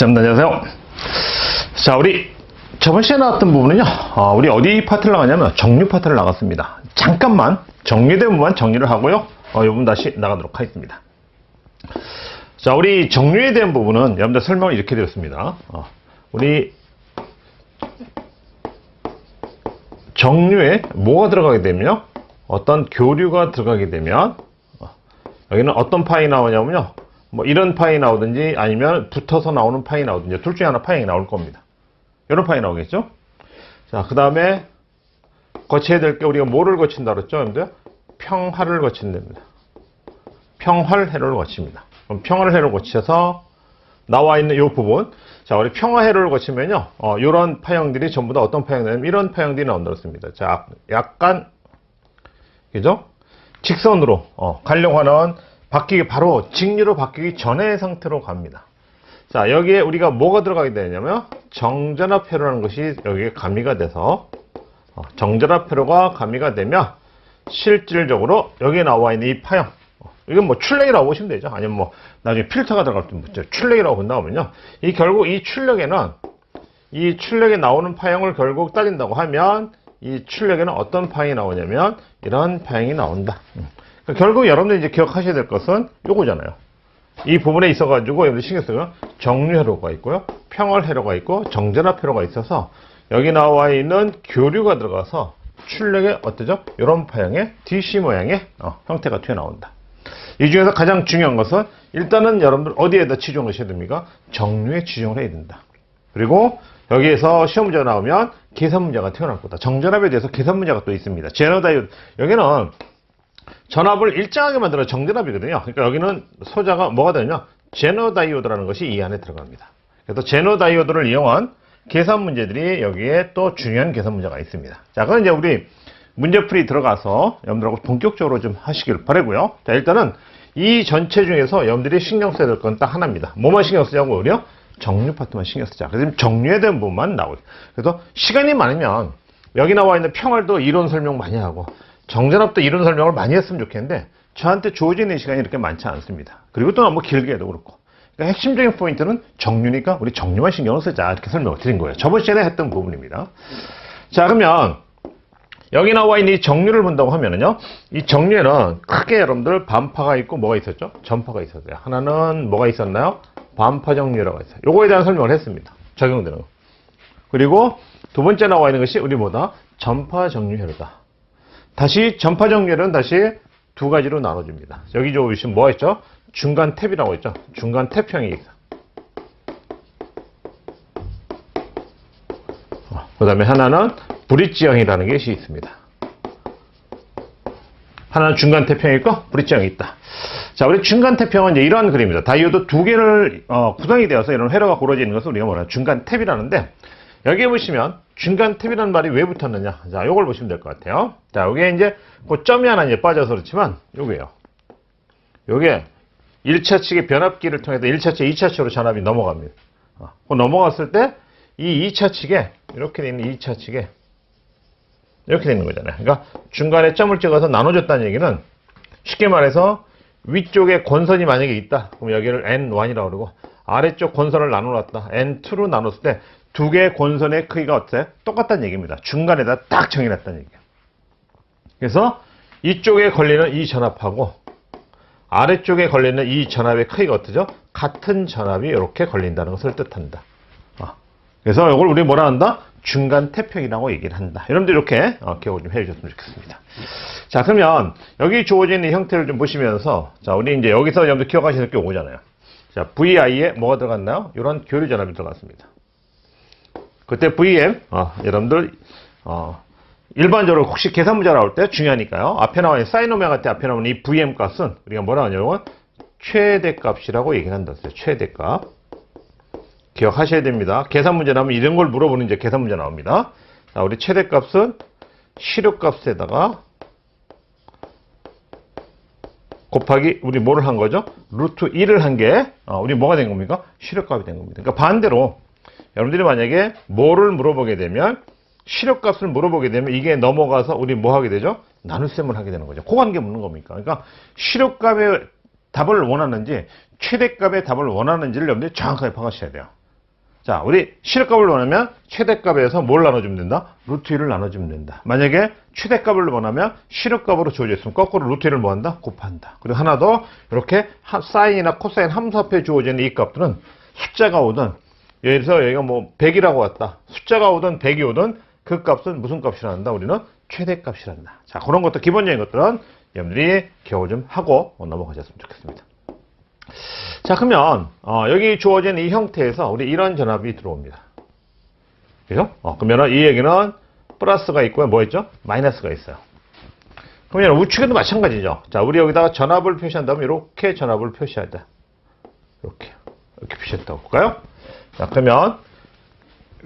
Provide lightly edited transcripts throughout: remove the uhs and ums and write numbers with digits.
안녕하세요. 자, 우리 저번 시간에 나왔던 부분은요, 우리 어디 파트를 나가냐면 정류 파트를 나갔습니다. 잠깐만 정리된 부분만 정리를 하고요, 이 부분 다시 나가도록 하겠습니다. 자, 우리 정류에 대한 부분은 여러분들 설명을 이렇게 드렸습니다. 우리 정류에 뭐가 들어가게 되면요, 어떤 교류가 들어가게 되면 여기는 어떤 파이 나오냐면요, 뭐 이런 파이 나오든지 아니면 붙어서 나오는 파이 나오든지 둘 중에 하나 파이 나올 겁니다. 이런 파이 나오겠죠. 자, 그 다음에 거쳐야 될 게 우리가 뭐를 거친다 그랬죠? 여러분들 평하를 거친답니다. 평활회로를 거칩니다. 그럼 평활회로를 거쳐서 나와 있는 이 부분, 자, 우리 평화회로를 거치면요, 이런 파형들이 전부 다 어떤 파형이냐면 이런 파형들이 나온다고 했습니다. 자, 약간 그죠? 직선으로 가려고 하는, 바뀌기 바로 직류로 바뀌기 전의 상태로 갑니다. 자, 여기에 우리가 뭐가 들어가게 되냐면 정전압회로라는 것이 여기에 가미가 돼서 정전압회로가 가미가 되면 실질적으로 여기에 나와 있는 이 파형, 이건 뭐 출력이라고 보시면 되죠. 아니면 뭐 나중에 필터가 들어갈 때 묻죠. 출력이라고 본다면요, 이 결국 이 출력에는 이 출력에 나오는 파형을 결국 따진다고 하면 이 출력에는 어떤 파형이 나오냐면 이런 파형이 나온다. 결국 여러분들이 이제 기억하셔야 될 것은 요거잖아요. 이 부분에 있어가지고 여러분들 신경 쓰면 정류회로가 있고요, 평활회로가 있고 정전압회로가 있어서 여기 나와 있는 교류가 들어가서 출력에 어떠죠? 이런 파형의 DC 모양의 형태가 튀어나온다. 이 중에서 가장 중요한 것은 일단은 여러분들 어디에다 치중을 하셔야 됩니까? 정류에 치중을 해야 된다. 그리고 여기에서 시험 문제가 나오면 계산 문제가 튀어나올 거다. 정전압에 대해서 계산 문제가 또 있습니다. 제너 다이오드, 여기는 전압을 일정하게 만들어 정전압이거든요. 그러니까 여기는 소자가 뭐가 되냐? 제너 다이오드라는 것이 이 안에 들어갑니다. 그래서 제너 다이오드를 이용한 계산 문제들이 여기에 또 중요한 계산 문제가 있습니다. 자, 그럼 이제 우리 문제풀이 들어가서 여러분들하고 본격적으로 좀 하시길 바라고요. 자, 일단은 이 전체 중에서 여러분들이 신경 써야 될 건 딱 하나입니다. 뭐만 신경 쓰자고 그래요? 정류 파트만 신경 쓰자. 그래서 정류에 대한 부분만 나오죠. 그래서 시간이 많으면 여기 나와 있는 평활도 이론 설명 많이 하고 정전압도 이론 설명을 많이 했으면 좋겠는데 저한테 주어지는 시간이 이렇게 많지 않습니다. 그리고 또 너무 길게 해도 그렇고, 그러니까 핵심적인 포인트는 정류니까 우리 정류만 신경을 쓰자, 이렇게 설명을 드린 거예요. 저번 시간에 했던 부분입니다. 자, 그러면 여기 나와 있는 이 정류를 본다고 하면은요, 이 정류에는 크게 여러분들 반파가 있고 뭐가 있었죠? 전파가 있었어요. 하나는 뭐가 있었나요? 반파 정류라고 있어요. 요거에 대한 설명을 했습니다. 적용되는 거. 그리고 두 번째 나와 있는 것이 우리 뭐다? 전파 정류회로다. 다시 전파 정류회로는 다시 두 가지로 나눠집니다. 여기 보시면 뭐가 있죠? 중간 탭이라고 있죠? 중간 탭형이 있어. 그 다음에 하나는 브릿지형이라는 것이 있습니다. 하나는 중간 탭형이 있고 브릿지형이 있다. 자, 우리 중간 탭형은 이제 이러한 그림입니다. 다이오드 두 개를 구성이 되어서 이런 회로가 고러지는 것을 우리가 뭐냐? 중간 탭이라는데, 여기에 보시면 중간 탭이라는 말이 왜 붙었느냐? 자, 요걸 보시면 될 것 같아요. 자, 요게 이제 그 점이 하나 이제 빠져서 그렇지만 요게요. 요게 1차 측의 변압기를 통해서 1차 측, 2차 측으로 전압이 넘어갑니다. 그 넘어갔을 때 이 2차 측에 이렇게 되는 2차 측에 이렇게 되는 거잖아요. 그러니까 중간에 점을 찍어서 나눠줬다는 얘기는 쉽게 말해서 위쪽에 권선이 만약에 있다. 그럼 여기를 N1이라고 그러고 아래쪽 권선을 나눠놨다. N2로 나눴을 때 두 개의 권선의 크기가 어때요? 똑같다는 얘기입니다. 중간에다 딱 정해놨다는 얘기예요. 그래서 이쪽에 걸리는 이 전압하고 아래쪽에 걸리는 이 전압의 크기가 어떠죠? 같은 전압이 이렇게 걸린다는 것을 뜻한다. 그래서 이걸 우리 뭐라 한다? 중간 탭형이라고 얘기를 한다. 여러분들 이렇게 기억을 좀 해주셨으면 좋겠습니다. 자, 그러면 여기 주어진 형태를 좀 보시면서, 자, 우리 이제 여기서 여러분들 기억하실 게 오잖아요. 자, VI에 뭐가 들어갔나요? 이런 교류 전압이 들어갔습니다. 그때 VM, 여러분들 일반적으로 혹시 계산 문제 나올 때 중요하니까요. 앞에 나와 있는 사인 오메가 때 앞에 나오는 이 VM 값은 우리가 뭐라 하냐면 최대값이라고 얘기를 한다. 최대값. 기억하셔야 됩니다. 계산 문제 나오면 이런 걸 물어보는 이제 계산 문제 나옵니다. 자, 우리 최대값은 시료값에다가 곱하기 우리 뭐를 한 거죠? 루트 1을 한 게 우리 뭐가 된 겁니까? 시료값이 된 겁니다. 그러니까 반대로 여러분들이 만약에 뭐를 물어보게 되면 시료값을 물어보게 되면 이게 넘어가서 우리 뭐 하게 되죠? 나눗셈을 하게 되는 거죠. 그 관계 묻는 겁니까? 그러니까 시료값의 답을 원하는지 최대값의 답을 원하는지를 여러분들이 정확하게 파악하셔야 돼요. 자, 우리 시력값을 원하면 최대값에서 뭘 나눠주면 된다? 루트 1을 나눠주면 된다. 만약에 최대값을 원하면 시력값으로 주어져 있으면 거꾸로 루트 1을 뭐 한다? 곱한다. 그리고 하나 더, 이렇게 사인이나 코사인 함수 앞에 주어지는 이 값들은 숫자가 오든, 예를 들어서 여기가 뭐 100이라고 왔다. 숫자가 오든 100이 오든 그 값은 무슨 값이란다? 우리는 최대값이란다. 자, 그런 것도 기본적인 것들은 여러분들이 기억을 좀 하고 넘어가셨으면 좋겠습니다. 자, 그러면 여기 주어진 이 형태에서 우리 이런 전압이 들어옵니다. 그죠? 그러면 이 얘기는 플러스가 있고요. 뭐 있죠? 마이너스가 있어요. 그러면 우측에도 마찬가지죠. 자, 우리 여기다가 전압을 표시한다면 이렇게 전압을 표시해야 돼. 이렇게 표시했다고 볼까요? 자, 그러면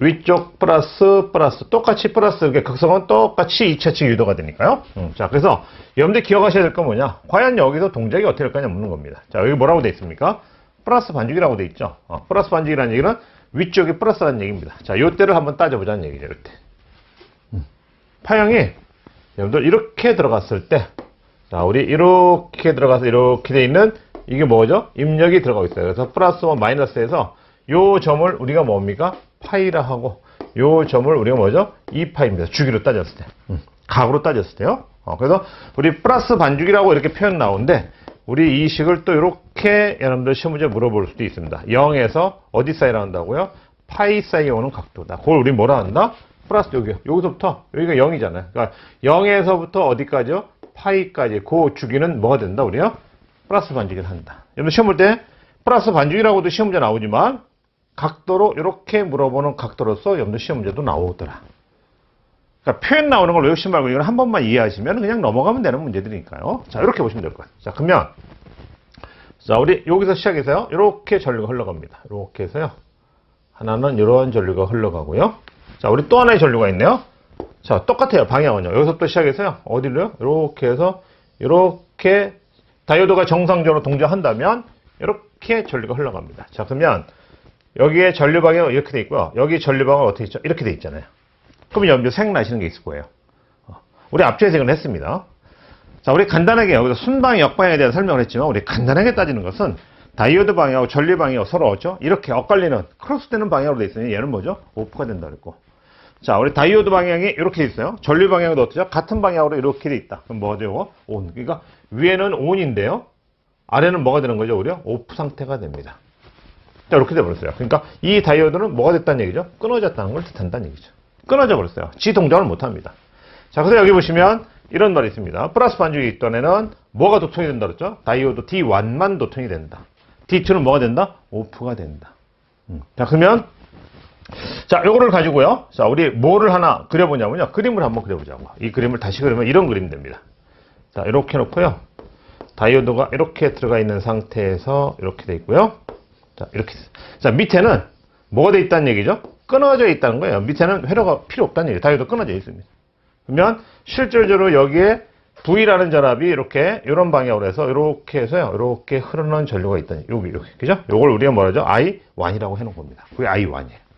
위쪽 플러스 똑같이 플러스 이렇게 극성은 똑같이 2차측 유도가 되니까요. 자, 그래서 여러분들 기억하셔야 될 건 뭐냐? 과연 여기서 동작이 어떻게 될 거냐 묻는 겁니다. 자, 여기 뭐라고 돼 있습니까? 플러스 반죽이라고 돼 있죠. 플러스 반죽이라는 얘기는 위쪽이 플러스라는 얘기입니다. 자, 요때를 한번 따져보자는 얘기죠. 이때 파형이 여러분들 이렇게 들어갔을 때, 자, 우리 이렇게 들어가서 이렇게 돼 있는 이게 뭐죠? 입력이 들어가고 있어요. 그래서 플러스와 마이너스에서 요 점을 우리가 뭡니까? 파이라 하고, 요 점을 우리가 뭐죠? 2파입니다. 주기로 따졌을 때. 각으로 따졌을 때요. 그래서 우리 플러스 반죽이라고 이렇게 표현 나오는데, 우리 이 식을 또 이렇게 여러분들 시험 문제 물어볼 수도 있습니다. 0에서 어디 사이라 한다고요? 파이 사이에 오는 각도다. 그걸 우리 뭐라 한다? 플러스 여기요. 여기서부터, 여기가 0이잖아요. 그러니까 0에서부터 어디까지요? 파이까지. 그 주기는 뭐가 된다? 우리요? 플러스 반죽을 한다. 여러분 시험 볼 때 플러스 반죽이라고도 시험 문제 나오지만, 각도로 이렇게 물어보는 각도로서 여러분들 시험 문제도 나오더라. 그러니까 표현 나오는 걸 외우시지 말고 이건 한 번만 이해하시면 그냥 넘어가면 되는 문제들이니까요. 자, 이렇게 보시면 될 거예요. 자, 그러면 자, 우리 여기서 시작해서요. 이렇게 전류가 흘러갑니다. 이렇게 해서요. 하나는 이런 전류가 흘러가고요. 자, 우리 또 하나의 전류가 있네요. 자, 똑같아요. 방향은요. 여기서부터 시작해서요. 어디로요? 이렇게 해서 이렇게 다이오드가 정상적으로 동작한다면 이렇게 전류가 흘러갑니다. 자, 그러면 여기에 전류 방향은 이렇게 돼 있고요. 여기 전류 방향은 어떻게 있죠? 이렇게 돼 있잖아요. 그러면 여러분들 생각나시는 게 있을 거예요. 우리 앞쪽에서 이건 했습니다. 자, 우리 간단하게 여기서 순방향, 역방향에 대한 설명을 했지만, 우리 간단하게 따지는 것은 다이오드 방향하고 전류 방향하고 서로 어죠? 이렇게 엇갈리는 크로스되는 방향으로 돼 있으니 얘는 뭐죠? 오프가 된다 그랬고. 자, 우리 다이오드 방향이 이렇게 돼 있어요. 전류 방향도 어떻죠? 같은 방향으로 이렇게 돼 있다. 그럼 뭐가 되고? 온. 그러니까 위에는 온인데요. 아래는 뭐가 되는 거죠? 우리요? 오프 상태가 됩니다. 자, 이렇게 돼버렸어요. 그러니까 이 다이오드는 뭐가 됐다는 얘기죠? 끊어졌다는 걸 뜻한다는 얘기죠. 끊어져 버렸어요. 지 동작을 못합니다. 자, 그래서 여기 보시면 이런 말이 있습니다. 플러스 반죽이 있던 애는 뭐가 도통이 된다 그랬죠? 다이오드 D1만 도통이 된다. D2는 뭐가 된다? 오프가 된다. 자, 그러면 자, 요거를 가지고요. 자, 우리 뭐를 하나 그려보냐면요. 그림을 한번 그려보자고. 이 그림을 다시 그리면 이런 그림이 됩니다. 자, 이렇게 놓고요. 다이오드가 이렇게 들어가 있는 상태에서 이렇게 돼 있고요. 자, 이렇게. 자, 밑에는 뭐가 돼 있다는 얘기죠? 끊어져 있다는 거예요. 밑에는 회로가 필요 없다는 얘기예요. 다이오드 끊어져 있습니다. 그러면 실질적으로 여기에 V라는 전압이 이렇게 이런 방향으로 해서 이렇게 해서요. 이렇게 흐르는 전류가 있다니. 여기 이렇게. 그죠? 요걸 우리가 뭐라죠? I1이라고 해 놓은 겁니다. 그게 I1이에요.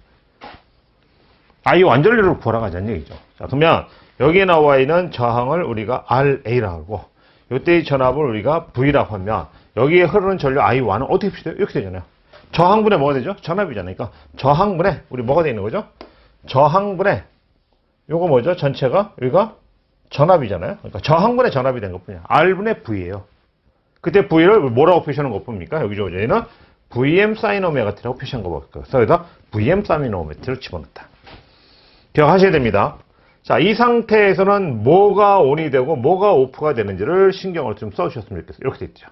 I1 전류를 구하러 가자는 얘기죠. 자, 그러면 여기에 나와 있는 저항을 우리가 RA라고 하고, 이때의 전압을 우리가 V라고 하면 여기에 흐르는 전류 I1은 어떻게 표시돼요? 이렇게 되잖아요. 저항분에 뭐가 되죠? 전압이잖아요. 그러니까 저항분에 우리 뭐가 되어 있는 거죠? 저항분에 요거 뭐죠? 전체가 여기가 전압이잖아요. 그러니까 저항분의 전압이 된 것뿐이야. R분의 V예요. 그때 V를 뭐라고 표시하는 것 봅니까? 여기 저기는 VM 사인 오메가 T라고 표시한 거 볼까요? 그래서 여기다 VM 사인 오메가 T를 집어넣었다. 기억하셔야 됩니다. 자, 이 상태에서는 뭐가 온이 되고 뭐가 오프가 되는지를 신경을 좀 써주셨으면 좋겠어요. 이렇게 돼 있죠.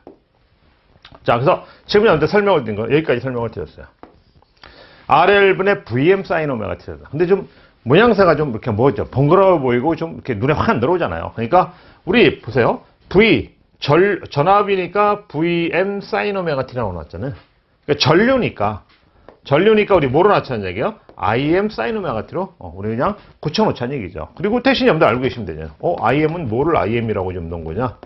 자, 그래서 지금 여러분들 설명을 드린 거 여기까지 설명을 드렸어요. RL분의 VM 사인 오메가 T다. 근데 좀 모양새가 좀 이렇게 뭐죠? 번거로워 보이고 좀 이렇게 눈에 확 안 들어오잖아요. 그러니까 우리 보세요. V 전압이니까 VM 사인 오메가 T라고 나왔잖아요. 그러니까 전류니까 우리 뭐로 나타낸 얘기예요? IM 사인 오메가 T로 우리 그냥 고쳐놓자는 얘기죠. 그리고 대신 여러분들 알고 계시면 되죠. IM은 뭐를 IM이라고 좀 넣은 거냐?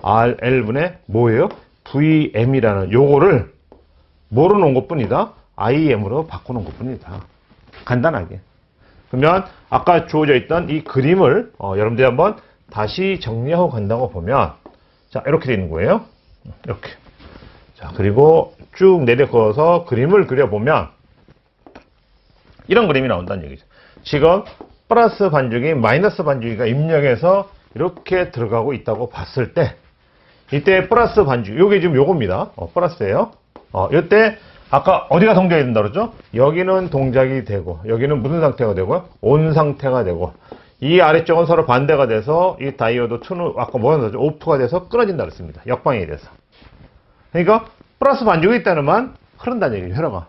RL분의 뭐예요? VM이라는 요거를 뭐로 놓은 것뿐이다? IM으로 바꿔놓은 것뿐이다. 간단하게. 그러면 아까 주어져 있던 이 그림을 여러분들이 한번 다시 정리하고 간다고 보면, 자, 이렇게 되는 거예요. 이렇게. 자, 그리고 쭉 내려서 그림을 그려보면 이런 그림이 나온다는 얘기죠. 지금 플러스 반죽이 마이너스 반죽이가 입력해서 이렇게 들어가고 있다고 봤을 때 이때 플러스 반죽, 요게 지금 요겁니다. 플러스예요. 이때 아까 어디가 동작이 된다 그랬죠? 여기는 동작이 되고 여기는 무슨 상태가 되고요? 온 상태가 되고 이 아래쪽은 서로 반대가 돼서 이 다이오드 2는 아까 뭐라 그랬죠? 오프가 돼서 끊어진다 그랬습니다. 역방향이 돼서. 그러니까 플러스 반죽이 있다는 만 흐른다는 얘기죠. 회로가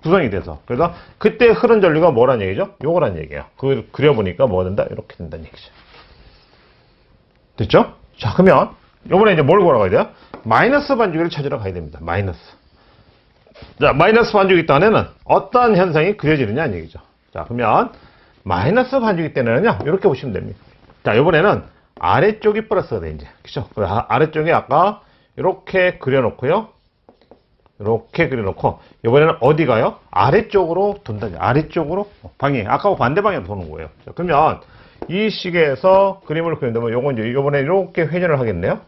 구성이 돼서. 그래서 그때 흐른 전류가 뭐란 얘기죠? 요거란 얘기예요. 그걸 그려보니까 뭐가 된다? 이렇게 된다는 얘기죠. 됐죠? 자, 그러면 요번에 이제 뭘 구하러 가야 돼요? 마이너스 반죽을 찾으러 가야 됩니다. 마이너스. 자, 마이너스 반죽이 있다는 어떠한 현상이 그려지느냐는 얘기죠. 자, 그러면 마이너스 반죽이 때는요, 이렇게 보시면 됩니다. 자, 이번에는 아래쪽이 플러스가 돼, 이제. 그죠? 아래쪽에 아까 이렇게 그려놓고요. 이렇게 그려놓고, 이번에는 어디 가요? 아래쪽으로 돈다. 아래쪽으로 방향. 아까하고 반대 방향으로 도는 거예요. 자, 그러면 이 식에서 그림을 그린다면 요건 이제 이번에 이렇게 회전을 하겠네요.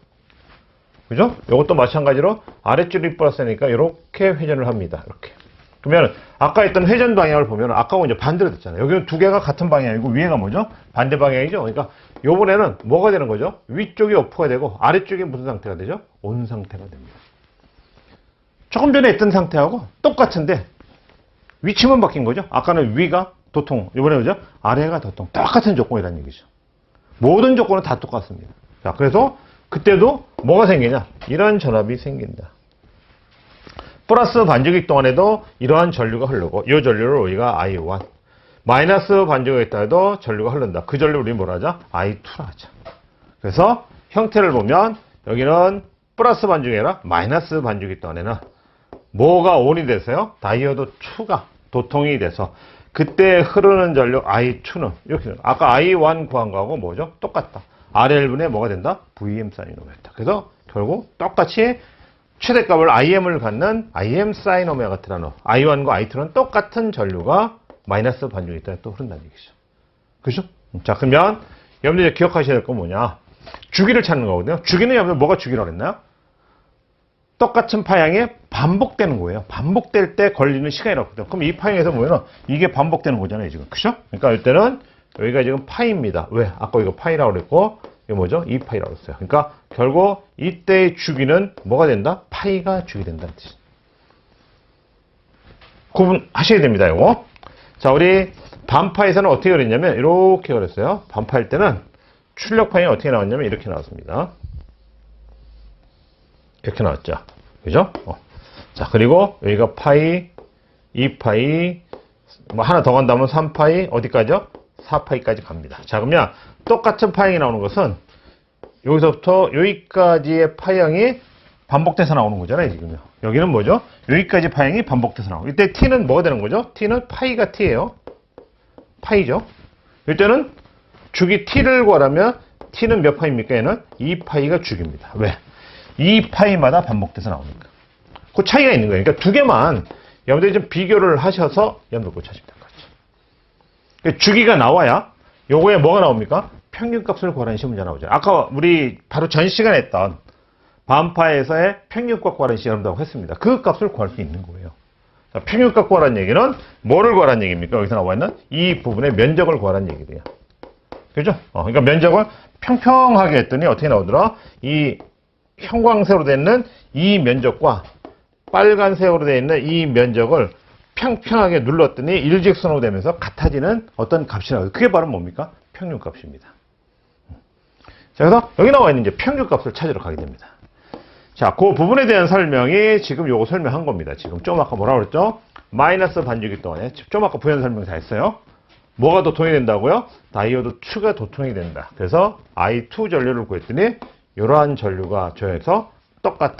그죠? 이것도 마찬가지로 아래쪽이 플러스니까 이렇게 회전을 합니다. 이렇게. 그러면 아까 했던 회전 방향을 보면 아까하고 이제 반대로 됐잖아요. 여기는 두 개가 같은 방향이고 위에가 뭐죠? 반대 방향이죠. 그러니까 이번에는 뭐가 되는 거죠? 위쪽이 오프가 되고 아래쪽이 무슨 상태가 되죠? 온 상태가 됩니다. 조금 전에 했던 상태하고 똑같은데 위치만 바뀐 거죠. 아까는 위가 도통, 이번에 뭐죠? 아래가 도통. 똑같은 조건이라는 얘기죠. 모든 조건은 다 똑같습니다. 자, 그래서 그때도 뭐가 생기냐? 이러한 전압이 생긴다. 플러스 반죽기 동안에도 이러한 전류가 흐르고 이 전류를 우리가 I1, 마이너스 반죽에 있다 해도 전류가 흐른다. 그 전류를 우리 뭐라 하자? I2라 하자. 그래서 형태를 보면 여기는 플러스 반죽이 아니라 마이너스 반죽이 동안에는 뭐가 온이 돼서요? 다이오드 2가 도통이 돼서 그때 흐르는 전류 I2는 이렇게 아까 I1 구한 거하고 뭐죠? 똑같다. RL분의 뭐가 된다? VM 사인 오메가다. 그래서 결국 똑같이 최대값을 IM을 갖는 IM 사인 오메가 같으라는 I1과 I2는 똑같은 전류가 마이너스 반죽이 있다 또 흐른다는 얘기죠. 그죠? 자, 그러면 여러분들 기억하셔야 될 건 뭐냐? 주기를 찾는 거거든요. 주기는 여러분들 뭐가 주기라고 했나요? 똑같은 파형이 반복되는 거예요. 반복될 때 걸리는 시간이 없거든요. 그럼 이 파형에서 보면은 이게 반복되는 거잖아요, 지금. 그죠? 그러니까 이때는 여기가 지금 파이입니다. 왜? 아까 이거 파이라고 그랬고, 이거 뭐죠? 2파이라고 했어요. 그러니까 결국 이때의 주기는 뭐가 된다? 파이가 주기 된다는 뜻이죠. 구분하셔야 됩니다, 이거. 자, 우리 반파에서는 어떻게 그랬냐면, 이렇게 그랬어요. 반파일 때는 출력 파형이 어떻게 나왔냐면, 이렇게 나왔습니다. 이렇게 나왔죠. 그죠? 자, 그리고 여기가 파이, 2파이, 뭐 하나 더 간다면 3파이, 어디까지요? 4파이까지 갑니다. 자, 그러면 똑같은 파형이 나오는 것은 여기서부터 여기까지의 파형이 반복돼서 나오는 거잖아요, 지금요. 여기는 뭐죠? 여기까지 파형이 반복돼서 나오고. 이때 t는 뭐가 되는 거죠? t는 파이가 t예요. 파이죠. 이때는 주기 t를 구하려면 t는 몇 파이입니까? 얘는 2파이가 주기입니다. 왜? 2파이마다 반복돼서 나오니까. 그 차이가 있는 거예요. 그러니까 두 개만 여러분들이 좀 비교를 하셔서 여러분들 찾으면 될 것 같죠. 주기가 나와야 요거에 뭐가 나옵니까? 평균값을 구하라는 시험 문제 나오죠. 아까 우리 바로 전 시간에 했던 반파에서의 평균값 구하라는 시험이라고 했습니다. 그 값을 구할 수 있는 거예요. 자, 평균값 구하라는 얘기는 뭐를 구하라는 얘기입니까? 여기서 나와 있는 이 부분의 면적을 구하라는 얘기예요. 그죠? 그러니까 면적을 평평하게 했더니 어떻게 나오더라? 이 형광색으로 되어 있는 이 면적과 빨간색으로 되어 있는 이 면적을 평평하게 눌렀더니 일직선으로 되면서 같아지는 어떤 값이 나와요. 그게 바로 뭡니까? 평균값입니다. 자, 그래서 여기 나와 있는 이제 평균값을 찾으러 가게 됩니다. 자, 그 부분에 대한 설명이 지금 요거 설명한 겁니다. 지금 좀 아까 뭐라고 그랬죠? 마이너스 반죽이 동안에 좀 아까 부연 설명 다 했어요. 뭐가 도통이 된다고요? 다이오드 2가 도통이 된다. 그래서 I2 전류를 구했더니 이러한 전류가 저에서 똑같은